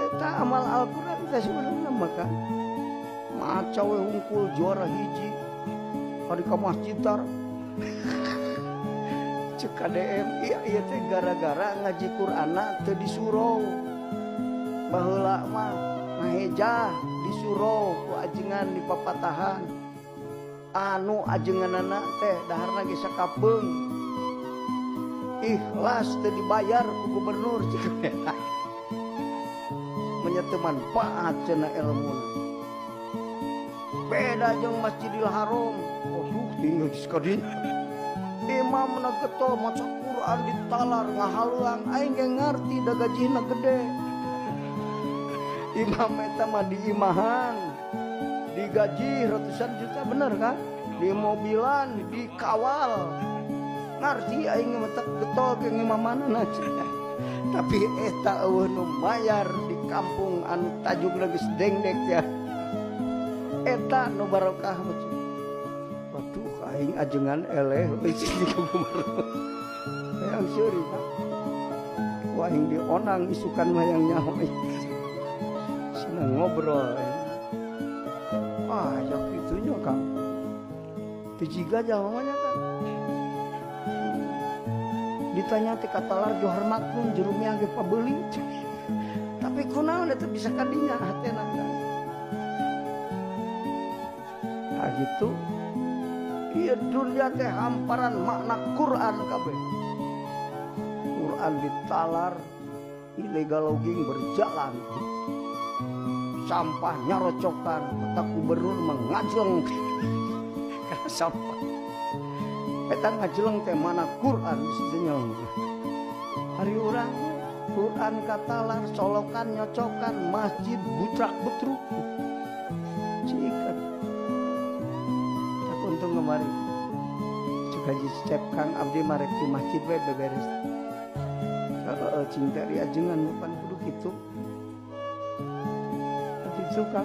eta amal Al-Quran teh sebenarnya maka maca we hungkul juara hiji hari ka masjid tar cek KDM iya teh gara-gara ngaji Qur'anna teu disurau baheula mah ngaheja disuruh ku ajengan di papatahan anu ajenganana teh daharna ge sakapeung ikhlas teu dibayar ku gubernur cik menyete manfaat cenah ilmuna beda jeung Masjidil Haram tinggal di sekadinya imam na getol maca Quran ditalar ngahaluang aing ge ngarti da gajina gede imam eta mah diimahan digaji ratusan juta bener kan di mobilan dikawal ngarti aing mah tak getol ke imamanana tapi eta eueuh nu mayar di kampung anu tajungna geus dengdek ya eta nu barokah mah waduh aing ajengan eleh licin di gubernur yang seuri Pak wah aing dionang isukan mah yang nyaho senang ngobrol ya gitunya Kang tijiga jawabannya Kang ditanya teh katalar johar maklum jerumnya ge pabeuli tapi kunaon eta bisa kadinya hatena Kang gitu ieu dunya teh hamparan makna Quran kabeh Quran ditalar illegal logging berjalan sampah nyarocokan kata gubernur mengajleng karena sampah eta ngajleng teh mana Quran sejenyong hari urang Quran katalar solokan nyocokan masjid butrak-butruk cikat tak untung kemarin juga cicep Kang abdi marek di masjid we beberes cinta di ajengan bukan kudu kitu suka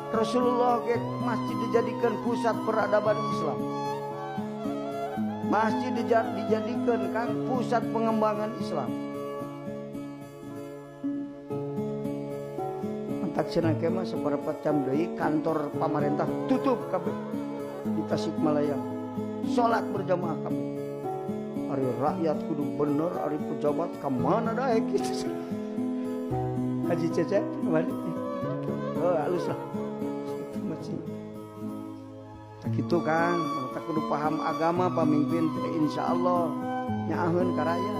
Rasulullah ke masjid dijadikan pusat peradaban Islam masjid dijadikan Kang pusat pengembangan Islam mentak cenah ke mah saperempat jam deui kantor pemerintah tutup kabeh di Tasikmalaya salat berjamaah kabeh ari rakyat kudu bener ari pejabat ka mana daek kitu Haji Cecep kemarin halus lah itu masih tak gitu Kang tak kudu paham agama pamimpin insyaallah nyaeun ka rakyat